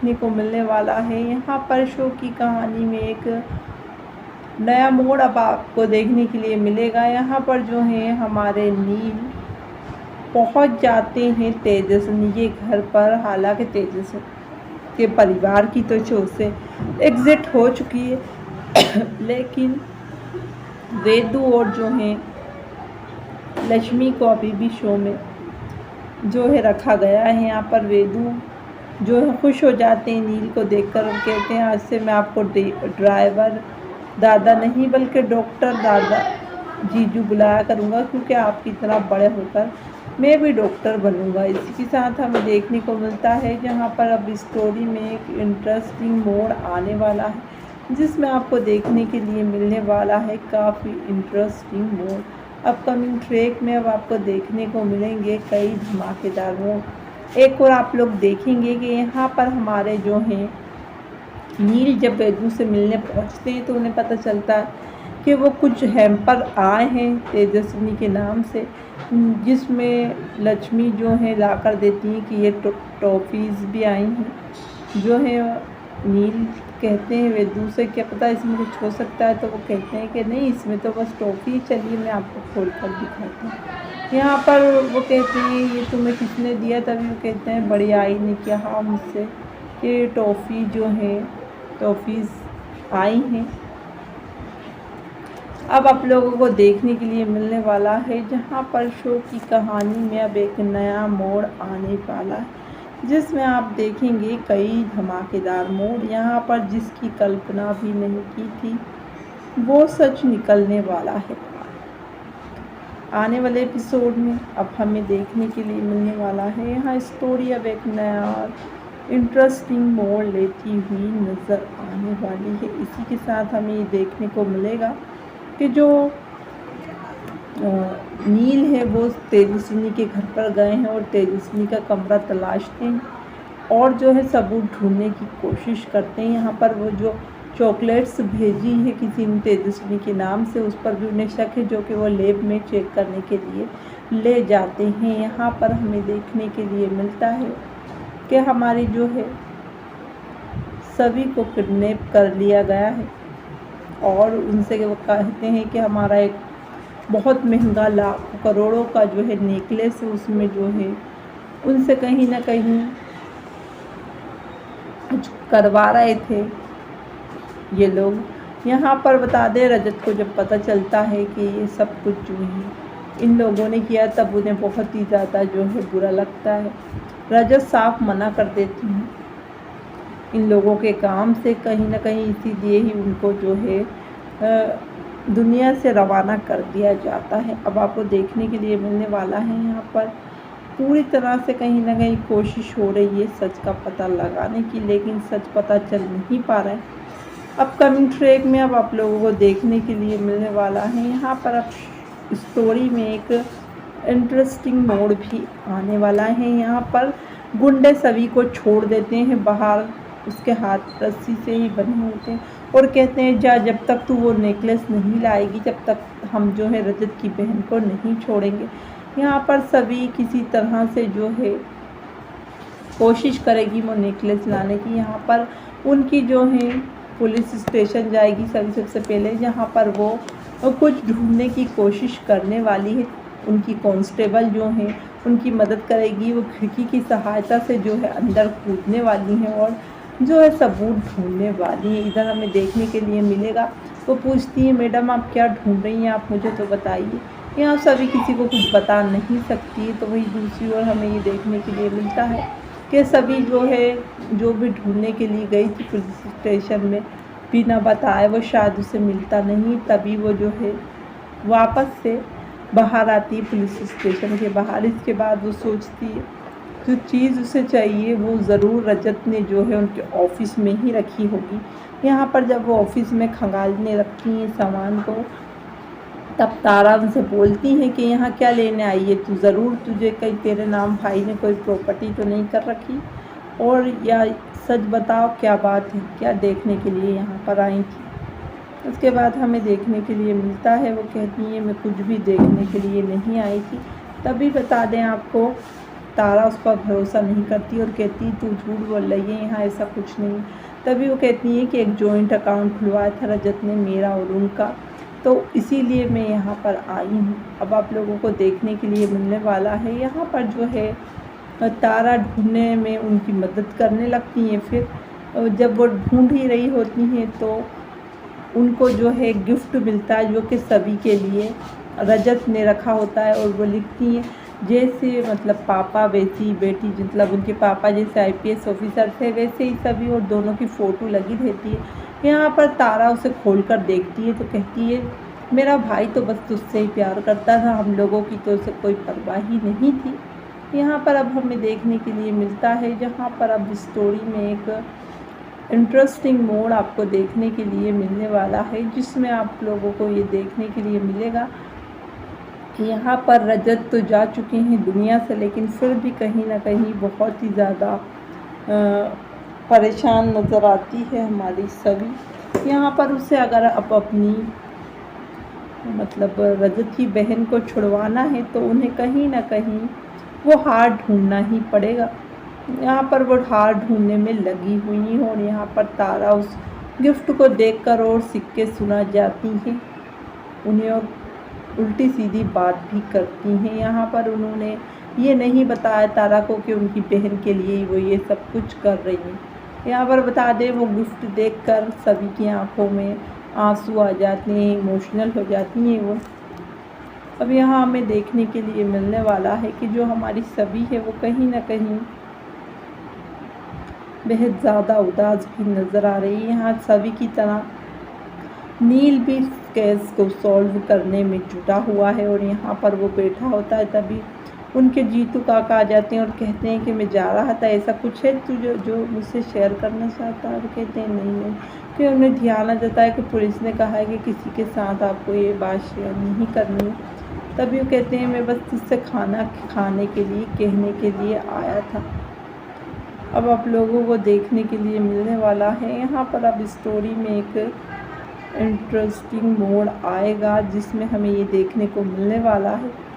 देखने को मिलने वाला है। यहाँ पर शो की कहानी में एक नया मोड़ अब आपको देखने के लिए मिलेगा। यहाँ पर जो है हमारे नील पहुँच जाते हैं तेजस्विनी के घर पर। हालांकि तेजस्विनी के परिवार की तो शो से एग्जिट हो चुकी है लेकिन वेदू और जो है लक्ष्मी को अभी भी शो में जो है रखा गया है। यहाँ पर वेदू जो है खुश हो जाते हैं नील को देखकर और कहते हैं आज से मैं आपको ड्राइवर दादा नहीं बल्कि डॉक्टर दादा जीजू बुलाया करूँगा, क्योंकि आपकी तरह बड़े होकर मैं भी डॉक्टर बनूँगा। इसी के साथ हमें देखने को मिलता है जहाँ पर अब स्टोरी में एक इंटरेस्टिंग मोड़ आने वाला है, जिसमें आपको देखने के लिए मिलने वाला है काफ़ी इंटरेस्टिंग मोड़। अपकमिंग ट्रैक में अब आपको देखने को मिलेंगे कई धमाकेदार मोड़। एक और आप लोग देखेंगे कि यहाँ पर हमारे जो हैं नील जब वेदू से मिलने पहुँचते हैं तो उन्हें पता चलता है कि वो कुछ हैम्पर आए हैं तेजस्विनी के नाम से, जिसमें लक्ष्मी जो है ला कर देती हैं कि ये टॉफ़ीज़ भी आई हैं। जो है नील कहते हैं वेदू से क्या पता इसमें कुछ हो सकता है, तो वो कहते हैं कि नहीं इसमें तो बस टॉफ़ी, चलिए मैं आपको खोल कर दिखाती हूँ। यहाँ पर वो कहते हैं ये तुम्हें किसने दिया, तभी वो कहते हैं बड़ी आई ने कहा मुझसे कि टॉफ़ी जो है टॉफ़ीज़ आई हैं। अब आप लोगों को देखने के लिए मिलने वाला है जहाँ पर शो की कहानी में अब एक नया मोड़ आने वाला है, जिसमें आप देखेंगे कई धमाकेदार मोड़। यहाँ पर जिसकी कल्पना भी नहीं की थी वो सच निकलने वाला है। आने वाले एपिसोड में अब हमें देखने के लिए मिलने वाला है यहाँ स्टोरी अब एक नया और इंटरेस्टिंग मोड़ लेती हुई नज़र आने वाली है। इसी के साथ हमें ये देखने को मिलेगा कि जो नील है वो तेजस्विनी के घर पर गए हैं और तेजस्विनी का कमरा तलाशते हैं और जो है सबूत ढूंढने की कोशिश करते हैं। यहाँ पर वो जो चॉकलेट्स भेजी है किसी ने तेजस्विनी के नाम से, उस पर भी उन्हें शक है, जो कि वो लैब में चेक करने के लिए ले जाते हैं। यहाँ पर हमें देखने के लिए मिलता है कि हमारी जो है सभी को किडनैप कर लिया गया है और उनसे वो कहते हैं कि हमारा एक बहुत महंगा लाखों करोड़ों का जो है नेकलेस है, उसमें जो है उनसे कहीं ना कहीं कुछ करवा रहे थे ये लोग। यहाँ पर बता दें रजत को जब पता चलता है कि ये सब कुछ जो है इन लोगों ने किया, तब उन्हें बहुत ही ज़्यादा जो है बुरा लगता है। रजत साफ मना कर देती हैं इन लोगों के काम से, कहीं ना कहीं इसीलिए ही उनको जो है दुनिया से रवाना कर दिया जाता है। अब आपको देखने के लिए मिलने वाला है यहाँ पर पूरी तरह से कहीं ना कहीं कोशिश हो रही है सच का पता लगाने की, लेकिन सच पता चल नहीं पा रहा है। अपकमिंग ट्रैक में अब आप लोगों को देखने के लिए मिलने वाला है यहाँ पर अब स्टोरी में एक इंटरेस्टिंग मोड़ भी आने वाला है। यहाँ पर गुंडे सभी को छोड़ देते हैं बाहर, उसके हाथ रस्सी से ही बने होते हैं और कहते हैं जा जब तक तू वो नेकलेस नहीं लाएगी जब तक हम जो है रजत की बहन को नहीं छोड़ेंगे। यहाँ पर सभी किसी तरह से जो है कोशिश करेगी वो नेकलेस लाने की। यहाँ पर उनकी जो है पुलिस स्टेशन जाएगी सभी सबसे पहले, जहाँ पर वो कुछ ढूंढने की कोशिश करने वाली है। उनकी कांस्टेबल जो है उनकी मदद करेगी, वो खिड़की की सहायता से जो है अंदर कूदने वाली हैं और जो है सबूत ढूंढने वाली है। इधर हमें देखने के लिए मिलेगा वो पूछती है मैडम आप क्या ढूंढ रही हैं, आप मुझे तो बताइए। यहाँ सभी किसी को कुछ बता नहीं सकती है, तो वही दूसरी ओर हमें ये देखने के लिए मिलता है कि सभी जो है जो भी ढूंढने के लिए गई थी पुलिस स्टेशन में बिना बताए वो शायद उसे मिलता नहीं, तभी वो जो है वापस से बाहर आती है पुलिस स्टेशन के बाहर। इसके बाद वो सोचती है जो चीज़ उसे चाहिए वो ज़रूर रजत ने जो है उनके ऑफिस में ही रखी होगी। यहाँ पर जब वो ऑफिस में खंगालने रखती हैं सामान को, तब तारा उनसे बोलती हैं कि यहाँ क्या लेने आई है तू, ज़रूर तुझे कहीं तेरे नाम भाई ने कोई प्रॉपर्टी तो नहीं कर रखी, और या सच बताओ क्या बात है, क्या देखने के लिए यहाँ पर आई थी। उसके बाद हमें देखने के लिए मिलता है वो कहती हैं मैं कुछ भी देखने के लिए नहीं आई थी। तभी बता दें आपको तारा उस पर भरोसा नहीं करती और कहती तू झूठ बोल रही है, यहाँ ऐसा कुछ नहीं। तभी वो कहती है कि एक जॉइंट अकाउंट खुलवाया था रजत ने, मेरा और उनका, तो इसीलिए मैं यहाँ पर आई हूँ। अब आप लोगों को देखने के लिए मिलने वाला है यहाँ पर जो है तारा ढूंढने में उनकी मदद करने लगती हैं। फिर जब वो ढूंढ ही रही होती हैं तो उनको जो है गिफ्ट मिलता है जो कि सभी के लिए रजत ने रखा होता है। और वो लिखती हैं जैसे मतलब पापा वैसी बेटी, मतलब उनके पापा जैसे IPS ऑफिसर थे वैसे ही सभी, और दोनों की फ़ोटो लगी रहती है। यहाँ पर तारा उसे खोलकर देखती है तो कहती है मेरा भाई तो बस तुझसे ही प्यार करता था, हम लोगों की तो उसे कोई परवाह ही नहीं थी। यहाँ पर अब हमें देखने के लिए मिलता है जहाँ पर अब स्टोरी में एक इंटरेस्टिंग मोड़ आपको देखने के लिए मिलने वाला है, जिसमें आप लोगों को ये देखने के लिए मिलेगा कि यहाँ पर रजत तो जा चुके हैं दुनिया से, लेकिन फिर भी कहीं ना कहीं बहुत ही ज़्यादा परेशान नज़र आती है हमारी सभी। यहाँ पर उसे अगर अब अपनी मतलब रजत की बहन को छुड़वाना है तो उन्हें कहीं ना कहीं वो हार ढूंढना ही पड़ेगा। यहाँ पर वो हार ढूंढने में लगी हुई हैं और यहाँ पर तारा उस गिफ्ट को देखकर और सिक्के सुना जाती हैं उन्हें और उल्टी सीधी बात भी करती हैं। यहाँ पर उन्होंने ये नहीं बताया तारा को कि उनकी बहन के लिए वो ये सब कुछ कर रही हैं। यहाँ पर बता दें वो गिफ्ट देखकर सभी की आंखों में आंसू आ जाते हैं, इमोशनल हो जाती हैं वो। अब यहाँ हमें देखने के लिए मिलने वाला है कि जो हमारी सभी है वो कहीं ना कहीं बेहद ज़्यादा उदास भी नज़र आ रही है। यहाँ सभी की तरह नील भी केस को सॉल्व करने में जुटा हुआ है और यहाँ पर वो बैठा होता है। तभी उनके जीतू काका आ जाते हैं और कहते हैं कि मैं जा रहा था, ऐसा कुछ है तू जो मुझसे शेयर करना चाहता है? और कहते हैं नहीं। कि उन्हें ध्यान आ जाता है कि पुलिस ने कहा है कि किसी के साथ आपको ये बात शेयर नहीं करनी है। तभी वो कहते हैं मैं बस तुझसे खाना खाने के लिए कहने के लिए आया था। अब आप लोगों को देखने के लिए मिलने वाला है यहाँ पर अब स्टोरी में एक इंटरेस्टिंग मोड़ आएगा, जिसमें हमें ये देखने को मिलने वाला है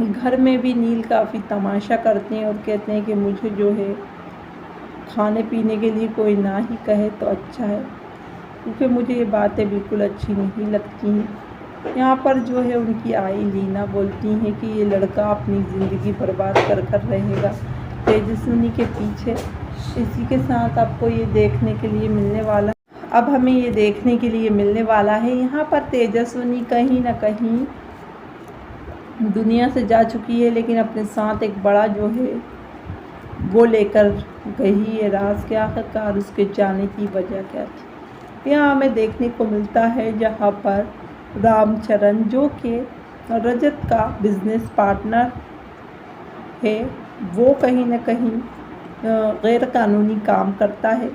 घर में भी नील काफ़ी तमाशा करते हैं और कहते हैं कि मुझे जो है खाने पीने के लिए कोई ना ही कहे तो अच्छा है, क्योंकि मुझे ये बातें बिल्कुल अच्छी नहीं लगती हैं। यहाँ पर जो है उनकी आई लीना बोलती हैं कि ये लड़का अपनी ज़िंदगी बर्बाद कर रहेगा तेजस्विनी के पीछे। इसी के साथ आपको ये देखने के लिए मिलने वाला, अब हमें ये देखने के लिए मिलने वाला है यहाँ पर तेजस्विनी कहीं ना कहीं दुनिया से जा चुकी है, लेकिन अपने साथ एक बड़ा जो है वो लेकर गई है राज के। आखिरकार उसके जाने की वजह क्या थी यहाँ हमें देखने को मिलता है, जहाँ पर रामचरण जो कि रजत का बिजनेस पार्टनर है वो कहीं ना कहीं गैर कानूनी काम करता है।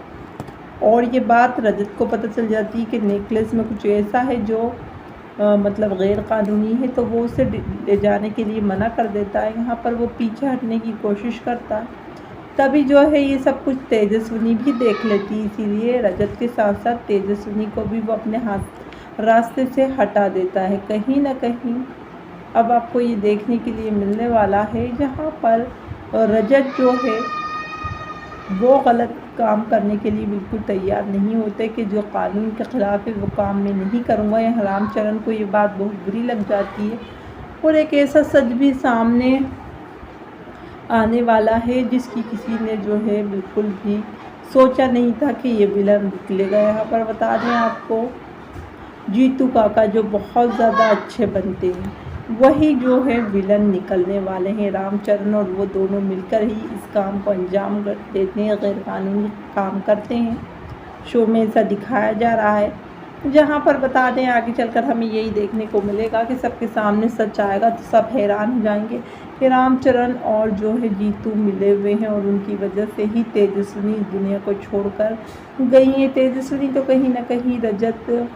और ये बात रजत को पता चल जाती है कि नेकलेस में कुछ ऐसा है जो मतलब गैर कानूनी है, तो वो उसे ले जाने के लिए मना कर देता है। यहाँ पर वो पीछे हटने की कोशिश करता है। तभी जो है ये सब कुछ तेजस्विनी भी देख लेती है, इसीलिए रजत के साथ साथ तेजस्विनी को भी वो अपने हाथ रास्ते से हटा देता है कहीं ना कहीं। अब आपको ये देखने के लिए मिलने वाला है जहाँ पर रजत जो है वो गलत काम करने के लिए बिल्कुल तैयार नहीं होते कि जो कानून के ख़िलाफ़ है वो काम मैं नहीं करूँगा। यहाँ रामचरण को ये बात बहुत बुरी लग जाती है और एक ऐसा सच भी सामने आने वाला है जिसकी किसी ने जो है बिल्कुल भी सोचा नहीं था कि ये विलन निकलेगा। यहाँ पर बता दें आपको जीतू काका जो बहुत ज़्यादा अच्छे बनते हैं वही जो है विलन निकलने वाले हैं। रामचरण और वो दोनों मिलकर ही इस काम को अंजाम देते हैं, गैर कानूनी काम करते हैं। शो में ऐसा दिखाया जा रहा है, जहाँ पर बता दें आगे चलकर हमें यही देखने को मिलेगा कि सबके सामने सच आएगा तो सब हैरान हो जाएंगे कि रामचरण और जो है जीतू मिले हुए हैं और उनकी वजह से ही तेजस्विनी दुनिया को छोड़कर गई है। तेजस्विनी तो कहीं ना कहीं रजत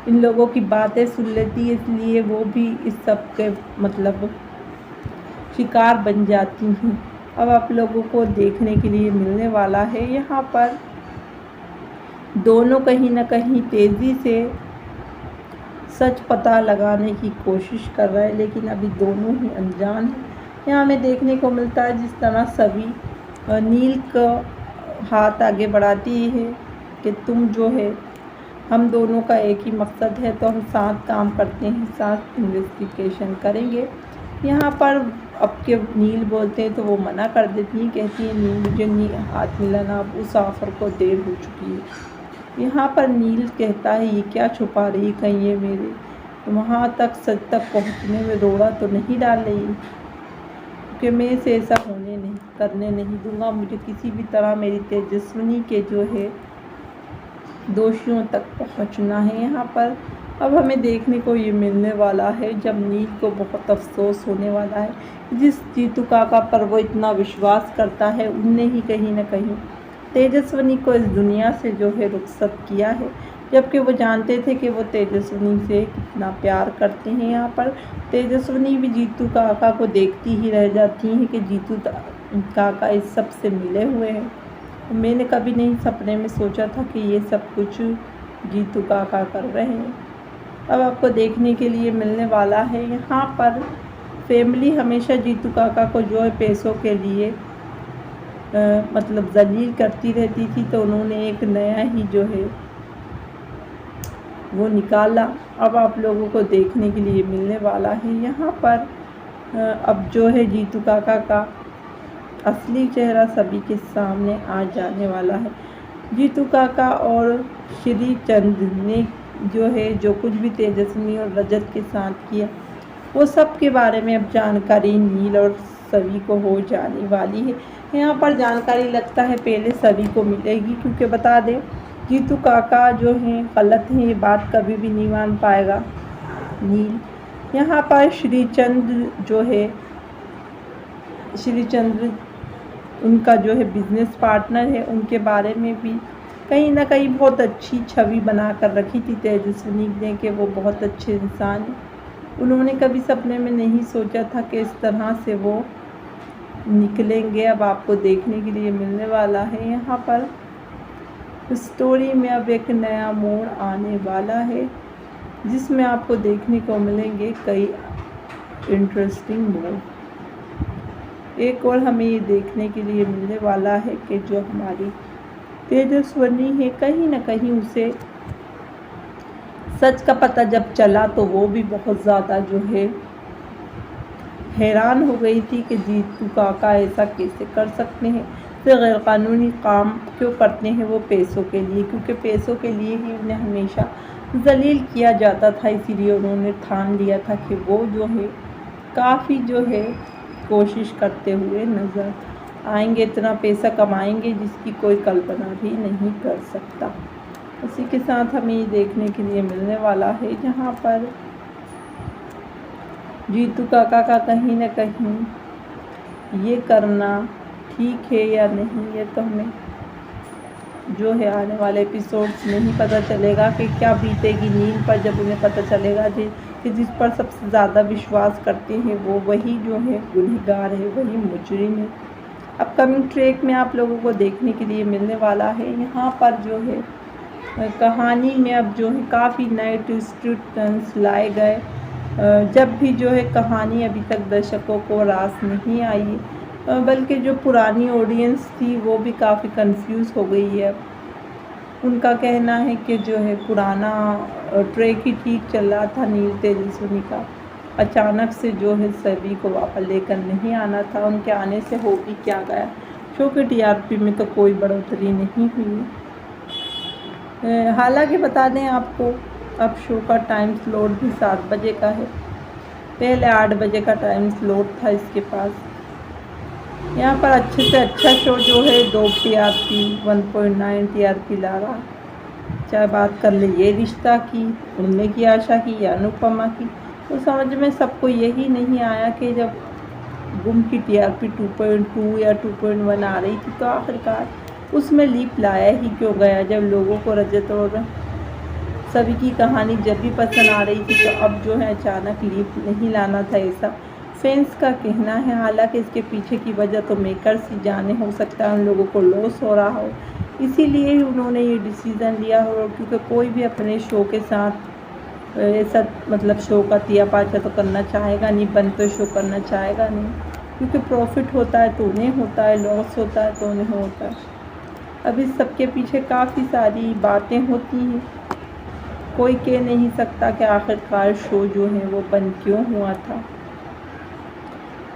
इन लोगों की बातें सुन लेती है, इसलिए वो भी इस सब के मतलब शिकार बन जाती हैं। अब आप लोगों को देखने के लिए मिलने वाला है यहाँ पर दोनों कहीं ना कहीं तेज़ी से सच पता लगाने की कोशिश कर रहे हैं, लेकिन अभी दोनों ही अनजान हैं। यहाँ हमें देखने को मिलता है जिस तरह सभी नील का हाथ आगे बढ़ाती है कि तुम जो है, हम दोनों का एक ही मकसद है, तो हम साथ काम करते हैं, साथ इन्वेस्टिगेशन करेंगे। यहाँ पर अब के नील बोलते हैं तो वो मना कर देती हैं, कहती है नील मुझे नील हाथ मिलाना, अब उस ऑफ़र को देर हो चुकी है। यहाँ पर नील कहता है ये क्या छुपा रही, कहीं ये मेरे वहाँ तक सच तक पहुँचने में रोड़ा तो नहीं डाल रही, क्योंकि मैं इसे ऐसा करने नहीं दूंगा। मुझे किसी भी तरह मेरी तेजस्विनी के जो है दोषियों तक पहुंचना है। यहाँ पर अब हमें देखने को ये मिलने वाला है जब नील को बहुत अफसोस होने वाला है। जिस जीतू काका पर वो इतना विश्वास करता है, उनने ही कहीं ना कहीं तेजस्विनी को इस दुनिया से जो है रुखसत किया है, जबकि वो जानते थे कि वो तेजस्विनी से कितना प्यार करते हैं। यहाँ पर तेजस्विनी भी जीतू काका को देखती ही रह जाती हैं कि जीतू काका इस सब से मिले हुए हैं। मैंने कभी नहीं सपने में सोचा था कि ये सब कुछ जीतू काका कर रहे हैं। अब आपको देखने के लिए मिलने वाला है। यहाँ पर फैमिली हमेशा जीतू काका को जो है पैसों के लिए मतलब जलील करती रहती थी, तो उन्होंने एक नया ही जो है वो निकाला। अब आप लोगों को देखने के लिए मिलने वाला है। यहाँ पर अब जो है जीतू काका का असली चेहरा सभी के सामने आ जाने वाला है। जीतू काका और श्री चंद्र ने जो है जो कुछ भी तेजस्विनी और रजत के साथ किया, वो सब के बारे में अब जानकारी नील और सभी को हो जाने वाली है। यहाँ पर जानकारी लगता है पहले सभी को मिलेगी, क्योंकि बता दें जीतू काका जो हैं गलत हैं, ये बात कभी भी नहीं मान पाएगा नील। यहाँ पर श्री चंद्र जो है, श्री चंद्र उनका जो है बिजनेस पार्टनर है, उनके बारे में भी कहीं ना कहीं बहुत अच्छी छवि बना कर रखी थी तेजस्विनी ने कि वो बहुत अच्छे इंसान हैं। उन्होंने कभी सपने में नहीं सोचा था कि इस तरह से वो निकलेंगे। अब आपको देखने के लिए मिलने वाला है। यहाँ पर स्टोरी में अब एक नया मोड़ आने वाला है, जिसमें आपको देखने को मिलेंगे कई इंटरेस्टिंग मोड़। एक और हमें ये देखने के लिए मिलने वाला है कि जो हमारी तेजस्विनी है, कहीं ना कहीं उसे सच का पता जब चला तो वो भी बहुत ज़्यादा जो है हैरान हो गई थी कि जीतू काका ऐसा कैसे कर सकते हैं, फिर गैरकानूनी काम क्यों करते हैं वो पैसों के लिए, क्योंकि पैसों के लिए ही उन्हें हमेशा जलील किया जाता था। इसीलिए उन्होंने ठान लिया था कि वो जो है काफ़ी जो है कोशिश करते हुए नज़र आएंगे, इतना पैसा कमाएंगे जिसकी कोई कल्पना भी नहीं कर सकता। उसी के साथ हमें ये देखने के लिए मिलने वाला है जहाँ पर जीतू काका का कहीं ना कहीं ये करना ठीक है या नहीं, ये तो हमें जो है आने वाले एपिसोड्स में ही पता चलेगा कि क्या बीतेगी नील पर, जब उन्हें पता चलेगा कि जिस पर सबसे ज़्यादा विश्वास करते हैं वो वही जो है गुनहगार है, वही मुजरिम है। अपकमिंग ट्रैक में आप लोगों को देखने के लिए मिलने वाला है। यहाँ पर जो है कहानी में अब जो है काफ़ी नए ट्विस्ट टर्न्स लाए गए, जब भी जो है कहानी अभी तक दर्शकों को रास नहीं आई, बल्कि जो पुरानी ऑडियंस थी वो भी काफ़ी कंफ्यूज हो गई है। उनका कहना है कि जो है पुराना ट्रैक ही ठीक चल रहा था नील तेजस्विनी का, अचानक से जो है सभी को वापस लेकर नहीं आना था। उनके आने से हो भी क्या गया, शो के टीआरपी में तो कोई बढ़ोतरी नहीं हुई। हालांकि बता दें आपको, अब शो का टाइम स्लॉट भी 7 बजे का है, पहले 8 बजे का टाइम स्लॉट था इसके पास। यहाँ पर अच्छे से अच्छा शो जो है 2 टीआरपी 1.9 टीआरपी ला रहा। चाहे बात कर ले ये रिश्ता की, उनमें की आशा की या अनुपमा की, तो समझ में सबको यही नहीं आया कि जब गुम की टीआरपी 2.2 या 2.1 आ रही थी तो आखिरकार उसमें लीप लाया ही क्यों गया, जब लोगों को रजत और सभी की कहानी जब भी पसंद आ रही थी, तो अब जो है अचानक लीप नहीं लाना था, ऐसा फैंस का कहना है। हालांकि इसके पीछे की वजह तो मेकर्स ही जाने, हो सकता है उन लोगों को लॉस हो रहा हो, इसीलिए ही उन्होंने ये डिसीज़न लिया हो, क्योंकि कोई भी अपने शो के साथ ऐसा मतलब शो का तिया पाचा तो करना चाहेगा नहीं, बंद तो शो करना चाहेगा नहीं। क्योंकि प्रॉफिट होता है तो उन्हें होता है, लॉस होता है तो उन्हें होता है। अब इस सब के पीछे काफ़ी सारी बातें होती हैं, कोई कह नहीं सकता कि आखिरकार शो जो है वो बंद क्यों हुआ था।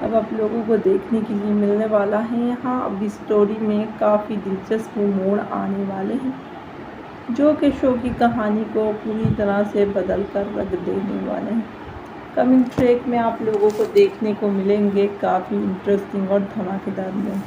अब आप लोगों को देखने के लिए मिलने वाला है यहाँ। अब इस स्टोरी में काफ़ी दिलचस्प मोड़ आने वाले हैं, जो कि शो की कहानी को पूरी तरह से बदल कर रख देने वाले हैं। कमिंग ट्रैक में आप लोगों को देखने को मिलेंगे काफ़ी इंटरेस्टिंग और धमाकेदार में।